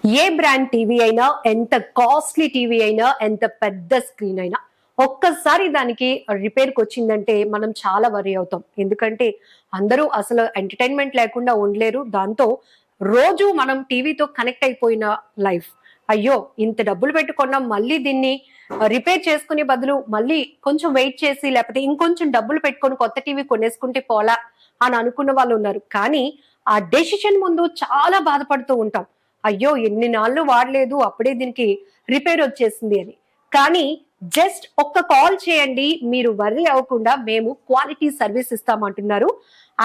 ఏ brand TV అయినా, ఎంత costly TV అయినా, ఎంత పెద్ద స్క్రీన్ అయినా ఒక్కసారి దానికి రిపేర్కి వచ్చిందంటే మనం చాలా వరీ అవుతాం. ఎందుకంటే అందరూ అసలు ఎంటర్టైన్మెంట్ లేకుండా ఉండలేరు. దాంతో రోజు మనం టీవీతో కనెక్ట్ అయిపోయిన లైఫ్. అయ్యో ఇంత డబ్బులు పెట్టుకున్నాం, మళ్ళీ దీన్ని రిపేర్ చేసుకునే బదులు మళ్ళీ కొంచెం వెయిట్ చేసి లేకపోతే ఇంకొంచెం డబ్బులు పెట్టుకొని కొత్త టీవీ కొనేసుకుంటే పోలా అని అనుకున్న వాళ్ళు ఉన్నారు. కానీ ఆ డెసిషన్ ముందు చాలా బాధపడుతూ ఉంటాం. అయ్యో ఎన్ని నాళ్ళు వాడలేదు, అప్పుడే దీనికి రిపేర్ వచ్చేసింది అని. కానీ జస్ట్ ఒక్క కాల్ చేయండి, మీరు వర్రీ అవ్వకుండా మేము క్వాలిటీ సర్వీస్ ఇస్తామంటున్నారు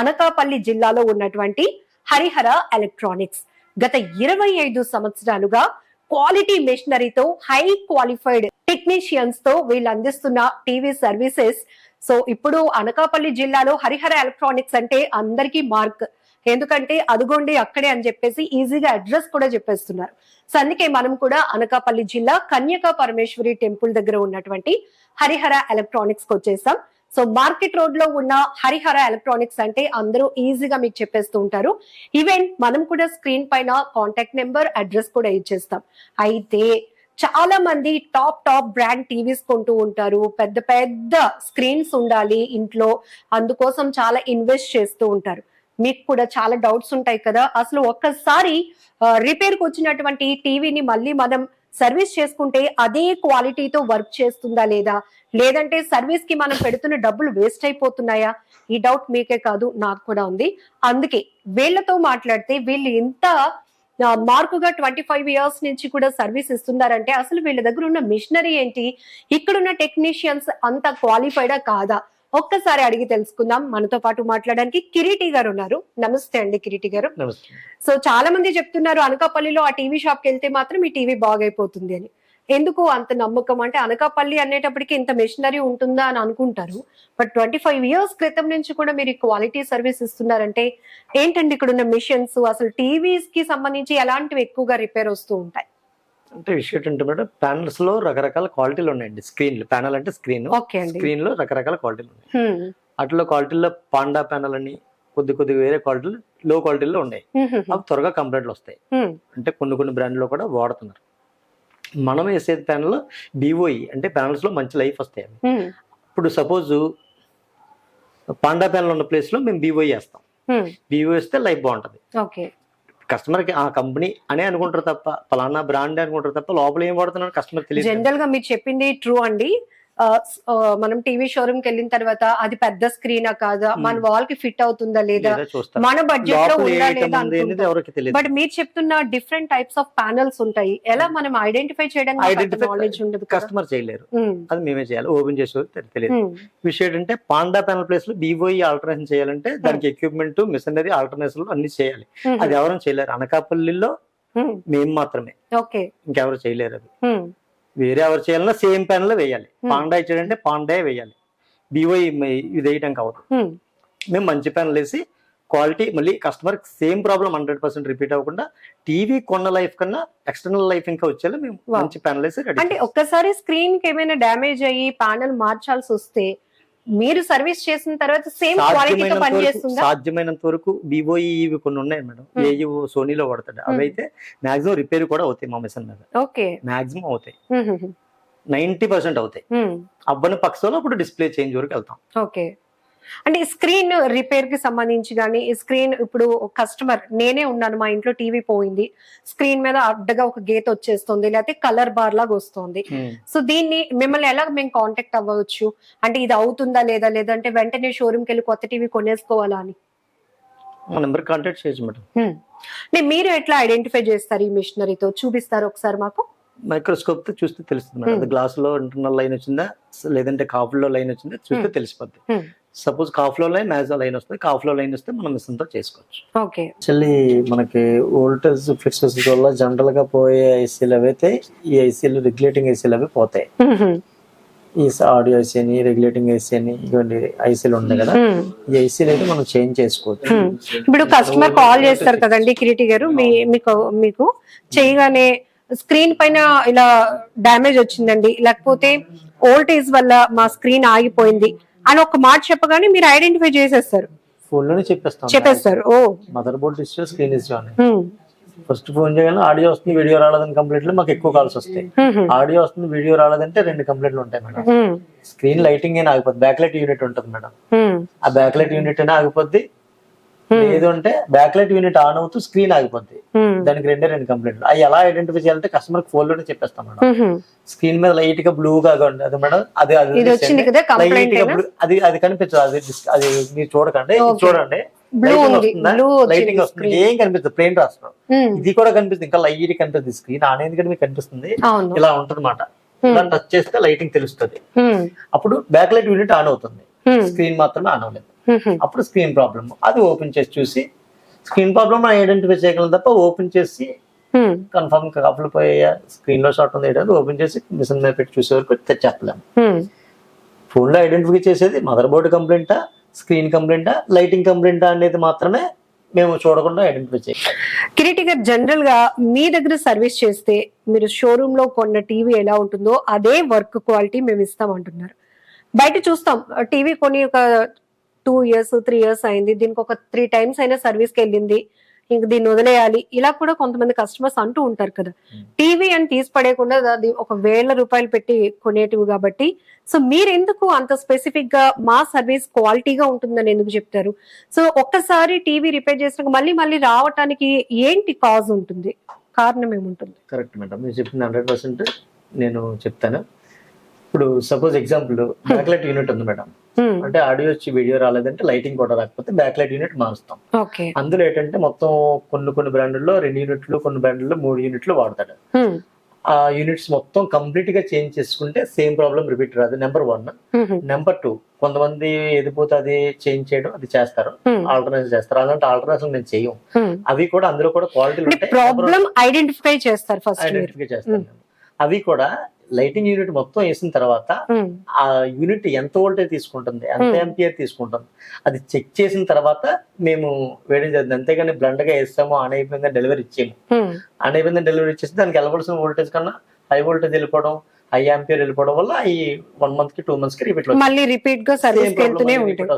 అనకాపల్లి జిల్లాలో ఉన్నటువంటి హరిహర ఎలక్ట్రానిక్స్. గత 25 సంవత్సరాలుగా క్వాలిటీ మెషినరీతో, హై క్వాలిఫైడ్ టెక్నీషియన్స్ తో వీళ్ళు అందిస్తున్న టీవీ సర్వీసెస్. సో ఇప్పుడు అనకాపల్లి జిల్లాలో హరిహర ఎలక్ట్రానిక్స్ అంటే అందరికీ మార్క్. ఎందుకంటే అదుగోండి అక్కడే అని చెప్పేసి ఈజీగా అడ్రస్ కూడా చెప్పేస్తున్నారు. సో అందుకే మనం కూడా అనకాపల్లి జిల్లా కన్యకా పరమేశ్వరి టెంపుల్ దగ్గర ఉన్నటువంటి హరిహర ఎలక్ట్రానిక్స్ కి వచ్చేసాం. సో మార్కెట్ రోడ్ లో ఉన్న హరిహర ఎలక్ట్రానిక్స్ అంటే అందరూ ఈజీగా మీకు చెప్పేస్తూ ఉంటారు. ఈవెన్ మనం కూడా స్క్రీన్ పైన కాంటాక్ట్ నెంబర్, అడ్రస్ కూడా ఇచ్చేస్తాం. అయితే చాలా మంది టాప్ బ్రాండ్ టీవీస్ కొంటూ ఉంటారు, పెద్ద పెద్ద స్క్రీన్స్ ఉండాలి ఇంట్లో, అందుకోసం చాలా ఇన్వెస్ట్ చేస్తూ ఉంటారు. మీకు కూడా చాలా డౌట్స్ ఉంటాయి కదా, అసలు ఒక్కసారి రిపేర్ కు వచ్చినటువంటి టీవీని మళ్ళీ మనం సర్వీస్ చేసుకుంటే అదే క్వాలిటీతో వర్క్ చేస్తుందా లేదా, లేదంటే సర్వీస్ కి మనం పెడుతున్న డబ్బులు వేస్ట్ అయిపోతున్నాయా? ఈ డౌట్ మీకే కాదు, నాకు కూడా ఉంది. అందుకే వీళ్ళతో మాట్లాడితే వీళ్ళు ఇంత మార్కుగా 25 ఇయర్స్ నుంచి కూడా సర్వీస్ ఇస్తున్నారంటే అసలు వీళ్ళ దగ్గర ఉన్న మిషనరీ ఏంటి, ఇక్కడున్న టెక్నీషియన్స్ అంత క్వాలిఫైడా కాదా, ఒక్కసారి అడిగి తెలుసుకుందాం. మనతో పాటు మాట్లాడడానికి కిరీటి గారు ఉన్నారు. నమస్తే అండి కిరీటి గారు. సో చాలా మంది చెప్తున్నారు అనకాపల్లిలో ఆ టీవీ షాప్ కి వెళ్తే మాత్రం ఈ టీవీ బాగైపోతుంది అని. ఎందుకు అంత నమ్మకం? అంటే అనకాపల్లి అనేటప్పటికి ఇంత మెషినరీ ఉంటుందా అని అనుకుంటారు. బట్ 25 ఇయర్స్ క్రితం నుంచి కూడా మీరు క్వాలిటీ సర్వీస్ ఇస్తున్నారంటే ఏంటండి ఇక్కడ ఉన్న మిషన్స్, అసలు టీవీస్ కి సంబంధించి ఎలాంటివి ఎక్కువగా రిపేర్ వస్తూ ఉంటాయి? అంటే విషయం ఏంటంటే మేడం, ప్యానల్స్ లో రకరకాల క్వాలిటీలు ఉన్నాయండి. స్క్రీన్లు, ప్యానల్ అంటే స్క్రీన్, స్క్రీన్ లో రకరకాల క్వాలిటీలు ఉన్నాయి. అట్లా క్వాలిటీలో పాండా ప్యానల్ అని కొద్ది వేరే క్వాలిటీలు, లో క్వాలిటీలో ఉన్నాయి. అవి త్వరగా కంప్లైంట్లు వస్తాయి. అంటే కొన్ని బ్రాండ్ లో కూడా వాడుతున్నారు. మనం వేసేది ప్యానల్ బిఓఈ అంటే ప్యానల్స్ లో మంచి లైఫ్ వస్తాయి. ఇప్పుడు సపోజ్ పాండా ప్యానల్ ఉన్న ప్లేస్ లో మేము బిఓఈ వేస్తాం. బిఓఈ వేస్తే లైఫ్ బాగుంటది. కస్టమర్ కి ఆ కంపెనీ అనే అనుకుంటారు తప్ప, పలానా బ్రాండ్ అనుకుంటారు తప్ప లోపల ఏం వాడుతున్నారు కస్టమర్ తెలియదు. జనరల్ గా మీరు చెప్పింది ట్రూ అండి. మనం టీవీ షోరూమ్ కి వెళ్ళిన తర్వాత అది పెద్ద స్క్రీనా కాదా, మన వాల్ కి ఫిట్ అవుతుందా లేదా, మన బడ్జెట్ లో ఉందా లేదా. బట్ మీరు చెప్తున్న డిఫరెంట్ టైప్స్ ఆఫ్ ప్యానల్స్ ఉంటాయి, ఎలా మనం ఐడెంటిఫై చేయడానికి నాలెడ్జ్ ఉండదు, కస్టమర్ చేయలేరు. అది మేమే చేయాలి, ఓపెన్ చేసి తెలియదు. విషయం ఏంటంటే పాండా ప్యానల్ ప్లేస్ లో బిఓఈ ఆల్టర్నేషన్ చేయాలంటే దానికి ఎక్విప్మెంట్, మిషనరీ ఆల్టర్నేషన్ అన్ని చేయాలి. అది ఎవరైనా చేయలేరు. అనకాపల్లిలో మేము మాత్రమే, ఇంకెవరు చేయలేరు. అది వేరే ఎవరు చేయాలన్నా సేమ్ ప్యానల్ వేయాలి. పాండా ఇచ్చాడంటే పాండా వేయాలి, బిఓఈ ఇది వేయడానికి అవ్వదు. మేము మంచి ప్యానల్ వేసి క్వాలిటీ, మళ్ళీ కస్టమర్ సేమ్ ప్రాబ్లం 100% రిపీట్ అవ్వకుండా టీవీ కొన్న లైఫ్ కన్నా ఎక్స్టర్నల్ లైఫ్ ఇంకా వచ్చేలా మేము మంచి ప్యానల్ వేసి రెడీ. అంటే ఒక్కసారి స్క్రీన్ కి ఏమైనా డ్యామేజ్ అయ్యి ప్యానల్ మార్చాల్సి వస్తే మీరు సర్వీస్ చేసిన తర్వాత సేమ్ క్వాలిటీతో పనిచేస్తుందా? సాధ్యమైనంత వరకు బిఓఈ ఇవి కొన్ని ఉన్నాయి మేడం, ఏయు సోనీలో వాడతాడు. అవి అయితే మాక్సిమం రిపేర్ కూడా అవుతాయి మా మిషన్ మీద. మాక్సిమం అవుతాయి, 90% అవుతాయి. అవ్వని పక్షంలో అప్పుడు డిస్ప్లే చేంజ్ వరకు వెళ్తాం. ఓకే. అంటే స్క్రీన్ రిపేర్ కి సంబంధించి కానీ, స్క్రీన్ ఇప్పుడు కస్టమర్, నేనే ఉన్నాను, మా ఇంట్లో టీవీ పోయింది, స్క్రీన్ మీద అడ్డగా ఒక గీత వచ్చేస్తుంది, లేకపోతే కలర్ బార్ లాగా వస్తుంది. సో దీన్ని మిమ్మల్ని ఎలా మేము కాంటాక్ట్ అవ్వచ్చు? అంటే ఇది అవుతుందా లేదా, లేదంటే వెంటనే షోరూమ్ కి వెళ్ళి కొత్త టీవీ కొనేసుకోవాలా అని నెంబర్ కాంటాక్ట్ చేయొచ్చు మేడం. మీరు ఎట్లా ఐడెంటిఫై చేస్తారు ఈ మిషనరీతో? చూపిస్తారు ఒకసారి మాకు. మైక్రోస్కోప్ తో చూస్తే తెలుస్తుంది మేడం. గ్లాస్ లో ఇంటర్నల్ లైన్ వచ్చిందా, లేదంటే కాఫ్ లో లైన్ వచ్చిందా చూస్తే తెలిసిపోద్ది. సపోజ్ కాఫ్ లో లైన్, మ్యాజ్ లైన్ వస్తుంది. కాఫ్ లో లైన్ వస్తే మనం మిషన్ తో చేసుకోవచ్చు. యాక్చువల్లీ మనకి వోల్టేజ్ ఫ్లక్చుయేషన్స్ వల్ల జనరల్ గా పోయే ఐసీలు అవైతే ఈ ఐసీలు రెగ్యులేటింగ్ ఐసీలు అవి పోతాయి. ఈ ఆడియో ఐసీ అని, రెగ్యులేటింగ్ ఐసీ అని ఇటువంటి ఐసీలు ఉన్నాయి కదా, ఈ ఐసీలు అయితే మనం చేంజ్ చేసుకోవచ్చు. ఇప్పుడు కస్టమర్ కాల్ చేస్తారు కదండి కిరీటి గారు, మీకు చేయగానే స్క్రీన్ పైన ఇలా డ్యామేజ్ వచ్చిందండి, లేకపోతే వోల్టేజ్ వల్ల మా స్క్రీన్ ఆగిపోయింది అని ఒక మాట చెప్పగానే మీరు ఐడెంటిఫై చేసేస్తారు, ఫోన్ లోనే చెప్పేస్తారు. ఓ mother board display, screen display. First phone చేయగానే ఆడియో వస్తుంది వీడియో రాలేదని కంప్లైంట్లు మాకు ఎక్కువ కాల్స్ వస్తాయి. ఆడియో వస్తుంది వీడియో రాలేదంటే 2 కంప్లైంట్లు ఉంటాయి మేడం. స్క్రీన్ లైటింగ్ అయినా ఆగిపోద్ది, బ్యాక్ లైట్ యూనిట్ ఉంటుంది మేడం, ఆ బ్యాక్ లైట్ యూనిట్ అయినా ఆగిపోద్ది. లేదు అంటే బ్యాక్ లైట్ యూనిట్ ఆన్ అవుతూ స్క్రీన్ ఆగిపోద్ది. దానికి 2 కంప్లైంట్లు. అవి ఎలా ఐడెంటిఫై చేయాలంటే కస్టమర్ ఫోన్ లోనే చెప్పేస్తాం మేడం. స్క్రీన్ మీద లైట్ గా బ్లూగా అది మేడం, అది లైట్ గా బ్లూ, అది కనిపించదు, అది మీరు చూడకండి, చూడండి లైటింగ్ వస్తుంది, ఏం కనిపిస్తుంది, ప్లేన్ రాష్ట్రం ఇది కూడా కనిపిస్తుంది, ఇంకా లైట్ కనిపిస్తుంది. స్క్రీన్ ఆన్ అయింది కానీ మీకు కనిపిస్తుంది, ఇలా ఉంటుంది అన్నమాట. ఇలా టచ్ చేస్తే లైటింగ్ తెలుస్తుంది. అప్పుడు బ్యాక్ లైట్ యూనిట్ ఆన్ అవుతుంది, స్క్రీన్ మాత్రమే ఆన్ అవ్వలేదు. అప్పుడు స్క్రీన్ ప్రాబ్లమ్, అది ఓపెన్ చేసి చూసి స్క్రీన్ ప్రాబ్లమ్ ఐడెంటిఫై చేయగలం తప్ప ఓపెన్ చేసి కన్ఫర్మ్ కప్పులు పోయా స్క్రీన్ లో షార్ట్ ఉంది ఓపెన్ చేసి మిషన్ మీద పెట్టి చూసే వరకు చెప్పలేము. ఫోన్ లో ఐడెంటిఫై చేసేది మదర్ బోర్డు కంప్లైంటా, స్క్రీన్ కంప్లైంటా, లైటింగ్ కంప్లైంటా అనేది మాత్రమే మేము చూడకుండా ఐడెంటిఫై చేయాలి. కిరీటి గారు, జనరల్ గా మీ దగ్గర సర్వీస్ చేస్తే మీరు షోరూమ్ లో కొన్న టీవీ ఎలా ఉంటుందో అదే వర్క్ క్వాలిటీ మేము ఇస్తాం అంటున్నారు. బయట చూస్తాం టీవీ కొని ఒక 2 years 3 years అయింది, దీనికి ఒక 3 times అయినా సర్వీస్ కి వెళ్ళింది, ఇంక దీన్ని వదిలేయాలి, ఇలా కూడా కొంతమంది కస్టమర్స్ అంటూ ఉంటారు కదా. టీవీ అని తీసి పడేయకుండా అది ఒక 1000 రూపాయలు పెట్టి కొనేటివి కాబట్టి, సో మీరు ఎందుకు అంత స్పెసిఫిక్ గా మా సర్వీస్ క్వాలిటీగా ఉంటుందని ఎందుకు చెప్తారు? సో ఒక్కసారి టీవీ రిపేర్ చేసినాక మళ్ళీ మళ్ళీ రావటానికి ఏంటి కాజ్ ఉంటుంది, కారణం ఏముంటుంది? కరెక్ట్ మేడం, మీరు చెప్పింది 100% నేను చెప్తాను. ఇప్పుడు suppose example back light unit ఉంది మేడం, అంటే ఆడియో వచ్చి వీడియో రాలేదంటే లైటింగ్ కూడా రాకపోతే బ్యాక్ లైట్ యూనిట్ మారుస్తాం. అందులో ఏంటంటే మొత్తం కొన్ని బ్రాండ్లో 2 యూనిట్లు, కొన్ని బ్రాండ్లో 3 యూనిట్లు వాడతాడు. ఆ యూనిట్స్ మొత్తం కంప్లీట్ గా చేంజ్ చేసుకుంటే సేమ్ ప్రాబ్లం రిపీట్ రాదు, నెంబర్ 1. నెంబర్ 2, కొంతమంది ఎదిపోతే అది చేంజ్ చేయడం అది చేస్తారు, ఆల్టర్నేషన్ చేస్తారు. అలాంటి ఆల్టర్నేషన్ మేము చేయం. అవి కూడా అందులో కూడా క్వాలిటీలు ఉంటాయి, ప్రాబ్లం ఐడెంటిఫై చేస్తారు, ఐడెంటిఫై చేస్తాం. అవి కూడా లైటింగ్ యూనిట్ మొత్తం వేసిన తర్వాత ఆ యూనిట్ ఎంత వోల్టేజ్ తీసుకుంటుంది, ఎంత ఎంపియర్ తీసుకుంటుంది, అది చెక్ చేసిన తర్వాత మేము వేయడం జరిగింది. అంతేగాని బ్లండ్ గా వేస్తాము, ఆన్ అయిపోయిందని డెలివరీ ఇచ్చాము. ఆన్ అయిపోయిందని డెలివరీ ఇచ్చేసి దానికి వెళ్ళవలసిన వోల్టేజ్ కన్నా హై వోల్టేజ్ వెళ్ళిపోవడం, హై ఎంపియర్ వెళ్ళిపోవడం వల్ల ఈ 1 month కి 2 months కి రిపీట్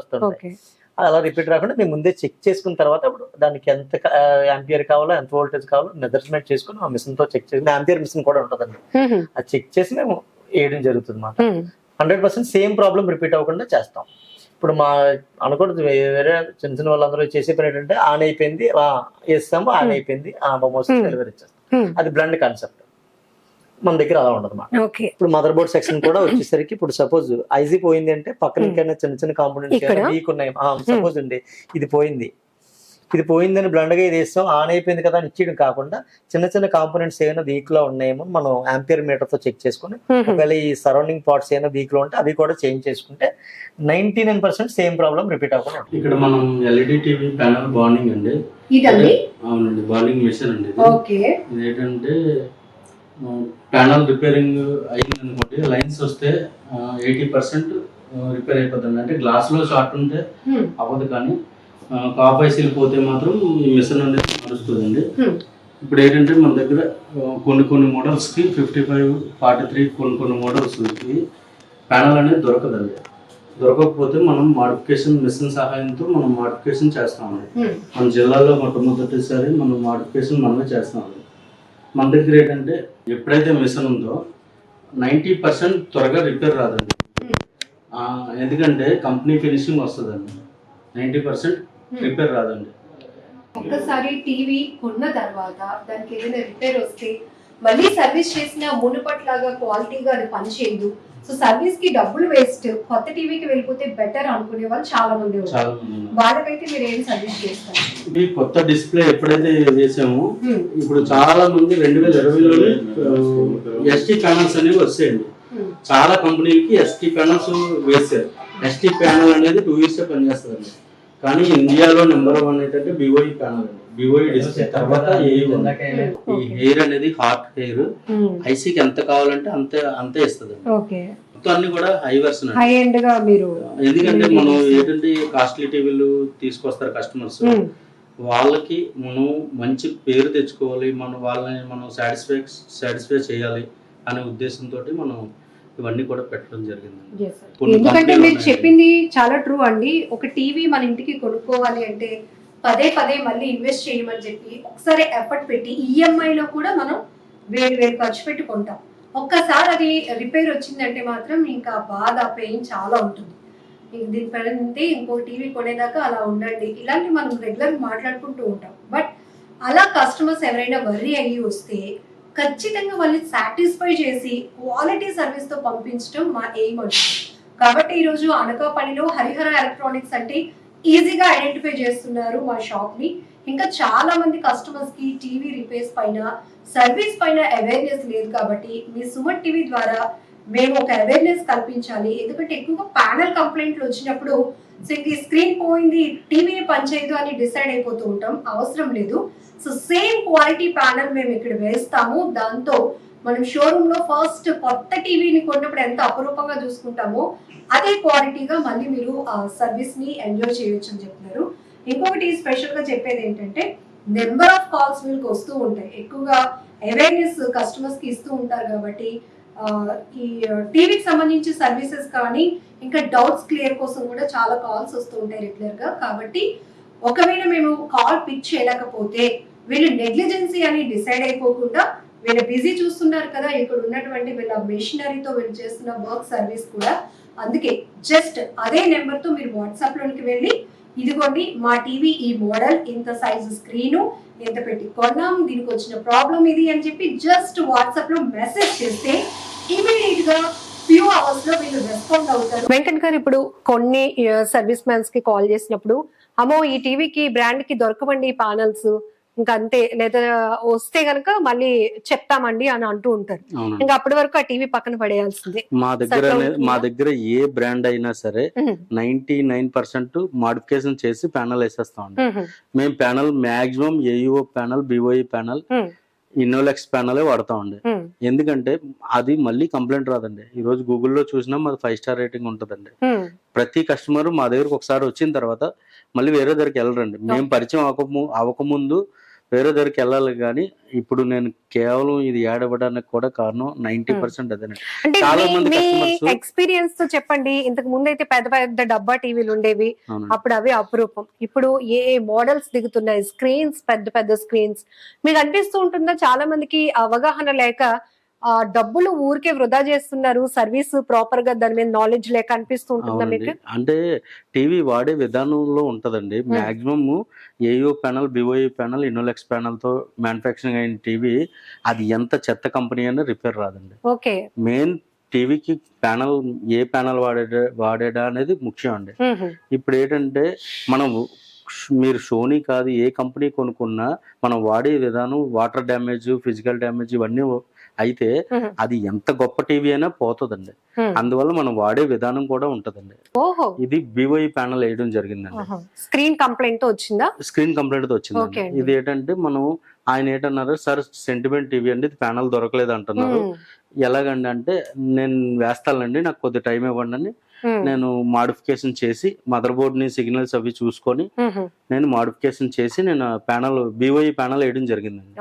వస్తుంది. అలా రిపీట్ రాకుండా మేము ముందే చెక్ చేసుకున్న తర్వాత ఇప్పుడు దానికి ఎంత యాంపియర్ కావాలో, ఎంత వోల్టేజ్ కావాలో మెజర్మెంట్ చేసుకుని ఆ మిషన్ తో చెక్ చేసి, యాంపియర్ మిషన్ కూడా ఉంటుందండి, అది చెక్ చేసి మేము వేయడం జరుగుతుంది అన్నమాట. 100% సేమ్ ప్రాబ్లం రిపీట్ అవ్వకుండా చేస్తాం. ఇప్పుడు మా అనకూడదు, వేరే చిన్న వాళ్ళందరూ చేసే పని ఏంటంటే ఆన్ అయిపోయింది వేస్తాము, ఆన్ అయిపోయింది డెలివరీ ఇచ్చేస్తాం. అది బ్లండ్ కాన్సెప్ట్, మన దగ్గర అలా ఉండదు అన్నమాట. ఇప్పుడు మదర్ బోర్డ్ సెక్షన్ కూడా వచ్చేసరికి ఇప్పుడు సపోజ్ ఐజీ పోయింది అంటే పక్కన ఇంకైనా చిన్న కాంపోనెంట్స్ వీక్ ఉన్నాయి, సపోజ్ అండి ఇది పోయిందని బ్లండ్ గా ఇది వేస్తాం, ఆన్ అయిపోయింది కదా అని ఇచ్చేయడం కాకుండా చిన్న కాంపోనెంట్స్ ఏమైనా వీక్ లో ఉన్నాయేమో మనం యాంపియర్ మీటర్ తో చెక్ చేసుకుని, ఒకవేళ ఈ సరౌండింగ్ పార్ట్స్ ఏమైనా వీక్ లో ఉంటే అవి కూడా చేంజ్ చేసుకుంటే 99% సేమ్ ప్రాబ్లం రిపీట్ అవ్వకుండా. ఇక్కడ మనం ఎల్ఈడి టీవీ ప్యానల్ బాండింగ్ అండి, అవునండి, బాండింగ్ మిషన్ అండి. ఇది ఏంటంటే ప్యానల్ రిపేరింగ్ అయింది అనుకోండి, లైన్స్ వస్తే 80% రిపేర్ అయిపోతుంది. అంటే గ్లాస్ లో షార్ట్ ఉంటే అవ్వదు, కానీ కాప్ ఐసీలు పోతే మాత్రం ఈ మిషన్ అనేది నడుస్తుందండి. ఇప్పుడు ఏంటంటే మన దగ్గర కొన్ని మోడల్స్కి 55, 43 కొన్ని మోడల్స్కి ప్యానల్ అనేది దొరకదండి. దొరకకపోతే మనం మాడిఫికేషన్ మిషన్ సహాయంతో మనం మాడిఫికేషన్ చేస్తామండి. మన జిల్లాలో మొట్టమొదటిసారి మనం మాడిఫికేషన్ మనమే చేస్తామండి. మన దగ్గర ఏంటంటే ఎప్పుడైతే మిషన్ ఉందో 90% త్వరగా రిపేర్ రాదండి, ఎందుకంటే కంపెనీ ఫినిషింగ్ వస్తుందండి. 90% రిపేర్ రాదండి. ఒక్కసారి టీవీ కొన్న తర్వాత దానికి ఏదైనా రిపేర్ వస్తే మళ్ళీ సర్వీస్ చేసిన మునుపట్లాగా క్వాలిటీగా అది పనిచేయదు, సో సర్వీస్ కి డబ్బులు వేస్ట్, కొత్త టీవీకి వెళ్ళిపోతే బెటర్ అనుకునే వాళ్ళు చాలా మంది ఉన్నారు. వాళ్ళకైతే మీరు ఏం సజెస్ట్ చేస్తారు? ఈ కొత్త డిస్ప్లే ఎప్పుడైతే వేసామో ఇప్పుడు చాలా మంది 2020లోనే ఎస్టీ ప్యానల్స్ అనేవి వచ్చాయండి. చాలా కంపెనీలకి ఎస్టీ ప్యానల్స్ వేసారు. ఎస్టీ ప్యానల్ అనేది 2 years పనిచేస్తుంది. కానీ ఇండియాలో నెంబర్ 1 ఏంటంటే బిఓఈ ప్యానల్ అండి. బిఓఈ డిస్ప్లే తర్వాత ఈ హెయిర్ అనేది హాట్ హెయిర్, ఐసీకి ఎంత కావాలంటే అంతే ఇస్తుంది. మొత్తం అన్ని కూడా హై వర్షన్, ఎందుకంటే మనం ఏంటంటే కాస్ట్లీ టీవీలు తీసుకొస్తారు కస్టమర్స్, వాళ్ళకి మనం మంచి పేరు తెచ్చుకోవాలి, వాళ్ళని మనం సాటిస్ఫై చేయాలి అనే ఉద్దేశంతో మనం ఇవన్నీ కూడా పెట్టడం జరిగింది. ఎందుకంటే మీరు చెప్పింది చాలా ట్రూ అండి. ఒక టీవీ మన ఇంటికి కొనుక్కోవాలి అంటే పదే పదే మళ్ళీ ఇన్వెస్ట్ చేయమని చెప్పి ఒకసారి ఎఫర్ట్ పెట్టి ఈఎంఐలో కూడా మనం వేరు ఖర్చు పెట్టి కొంటాం. ఒక్కసారి అది రిపేర్ వచ్చిందంటే మాత్రం ఇంకా బాధ పెయిన్ చాలా ఉంటుంది. దీనిపైన ఇంకో టీవీ కొనేదాకా అలా ఉండండి, ఇలాంటి మనం రెగ్యులర్ మాట్లాడుకుంటూ ఉంటాం. బట్ అలా కస్టమర్స్ ఎవరైనా వర్రీ అయ్యి వస్తే ఖచ్చితంగా వాళ్ళని సాటిస్ఫై చేసి క్వాలిటీ సర్వీస్ తో పంపించడం మా ఎయిమ్ అంటుంది. కాబట్టి ఈరోజు అనకాపల్లిలో హరిహర ఎలక్ట్రానిక్స్ అంటే ఈజీగా ఐడెంటిఫై చేస్తున్నారు మా షాప్ ని. ఇంకా చాలా మంది కస్టమర్స్ కి టీవీ రిపేర్స్ పైన, సర్వీస్ పైన అవేర్నెస్ లేదు. కాబట్టి మీ సుమన్ టీవీ ద్వారా మేము ఒక అవేర్నెస్ కల్పించాలి. ఎందుకంటే ఎక్కువగా ప్యానల్ కంప్లైంట్లు వచ్చినప్పుడు స్క్రీన్ పోయింది, టీవీని పనిచేయదు అని డిసైడ్ అయిపోతూ ఉంటాం. అవసరం లేదు. సో సేమ్ క్వాలిటీ ప్యానల్ మేము ఇక్కడ వేస్తాము. దాంతో మనం షోరూమ్ లో ఫస్ట్ కొత్త టీవీని కొన్నప్పుడు ఎంత అపురూపంగా చూసుకుంటామో అదే క్వాలిటీగా మళ్ళీ మీరు సర్వీస్ ని ఎంజాయ్ చేయొచ్చు అని చెప్తున్నారు. ఇంకొకటి స్పెషల్ గా చెప్పేది ఏంటంటే నెంబర్ ఆఫ్ కాల్స్ వీళ్ళకి వస్తూ ఉంటాయి. ఎక్కువగా అవేర్నెస్ కస్టమర్స్ కి ఇస్తూ ఉంటారు. కాబట్టి ఈ టీవీకి సంబంధించి సర్వీసెస్ కానీ ఇంకా డౌట్స్ క్లియర్ కోసం కూడా చాలా కాల్స్ వస్తూ ఉంటాయి రెగ్యులర్ గా. కాబట్టి ఒకవేళ మేము కాల్ పిక్ చేయలేకపోతే వీళ్ళు నెగ్లిజెన్సీ అని డిసైడ్ అయిపోకుండా వీళ్ళు బిజీ చూస్తున్నారు కదా, ఇక్కడ ఉన్నటువంటి వీళ్ళ మెషినరీతో వీళ్ళు చేస్తున్న వర్క్ సర్వీస్ కూడా. అందుకే జస్ట్ అదే నెంబర్ తో మీరు వాట్సాప్ లోనికి వెళ్ళి ఇదిగోండి మా టీవీ ఈ మోడల్, ఇంత సైజు స్క్రీను, ఎంత పెట్టి కొన్నాం, దీనికి వచ్చిన ప్రాబ్లం ఇది అని చెప్పి జస్ట్ వాట్సాప్ లో మెసేజ్ చేస్తే ఇమీడియట్ గా ఫ్యూ అవర్స్ లో వీళ్ళు రెస్పాండ్ అవుతారు. వెంకట్ గారు, ఇప్పుడు కొన్ని సర్వీస్ మ్యాన్స్ కి కాల్ చేసినప్పుడు అమ్మో ఈ టీవీకి బ్రాండ్ కి దొరకవండి ప్యానల్స్, ఇంకా అంతే, లేదా వస్తే గనక మళ్ళీ చెప్తామండి అని అంటూ ఉంటారు. ఇంకా అప్పటి వరకు ఆ టీవీ పక్కన పడేయాల్సిందే. మా దగ్గర ఏ బ్రాండ్ అయినా సరే 99% మాడిఫికేషన్ చేసి ప్యానల్ వేసేస్తామండి. మేము panel maximum AEO panel, BOE panel, Innolux ప్యానలే వాడతామండి. ఎందుకంటే అది మళ్ళీ కంప్లైంట్ రాదండి. ఈ రోజు గూగుల్లో చూసినా మాది 5 స్టార్ రేటింగ్ ఉంటదండి. ప్రతి కస్టమర్ మా దగ్గరకు ఒకసారి వచ్చిన తర్వాత మళ్ళీ వేరే దగ్గరికి వెళ్ళరండి. మేము పరిచయం అవ్వకముందు వేరే దగ్గరికి వెళ్ళాలి. కానీ ఇప్పుడు నేను కేవలం ఇది యాడ్ అవ్వడానికి కూడా కారణం 90% అదేనండి. చాలా మంది కస్టమర్స్ ఎక్స్పీరియన్స్ తో చెప్పండి. ఇంతకు ముందు అయితే పెద్ద పెద్ద డబ్బా టీవీలు ఉండేవి, అప్పుడు అవి అపురూపం. ఇప్పుడు ఏ మోడల్స్ దిగుతున్నాయి, స్క్రీన్స్, పెద్ద పెద్ద స్క్రీన్స్. మీకు అనిపిస్తూ ఉంటుందా చాలా మందికి అవగాహన లేక డబ్బులు ఊరికే వృధా చేస్తున్నారు, సర్వీస్ ప్రాపర్ గా దాని మీద నాలెడ్జ్ లేక అనిపిస్తూ ఉంటుందా మీకు? అంటే టీవీ వాడే విధానంలో ఉంటదండి. Maximum AO panel, BOE panel, Innolux panel తో మ్యానుఫాక్చరింగ్ అయిన టీవీ అది ఎంత చెత్త కంపెనీ అయినా రిపేర్ రాదండి. ఓకే, మెయిన్ టీవీకి ప్యానల్, ఏ ప్యానల్ వాడేడా అనేది ముఖ్యం అండి. ఇప్పుడు ఏంటంటే మనం మీరు సోనీ కాదు ఏ కంపెనీ కొనుక్కున్నా మనం వాడే విధానం, వాటర్ డ్యామేజ్, ఫిజికల్ డ్యామేజ్ ఇవన్నీ అయితే అది ఎంత గొప్ప టీవీ అయినా పోతుందండి. అందువల్ల మనం వాడే విధానం కూడా ఉంటదండి. ఇది బిఓఈ ప్యానల్ వేయడం జరిగిందండి. స్క్రీన్ కంప్లైంట్ వచ్చిందా? స్క్రీన్ కంప్లైంట్ తో వచ్చింది. ఇది ఏంటంటే మనం ఆయన ఏంటన్నారు, సార్ సెంటిమెంట్ టీవీ అండి, ప్యానల్ దొరకలేదు అంటున్నారు. ఎలాగండి అంటే నేను వేస్తానండి, నాకు కొద్ది టైం ఇవ్వండి అని నేను మాడిఫికేషన్ చేసి మదర్ బోర్డ్ ని, సిగ్నల్స్ అవి చూసుకొని నేను మాడిఫికేషన్ చేసి నేను ప్యానల్, బిఓఈ ప్యానల్ వేయడం జరిగిందండి.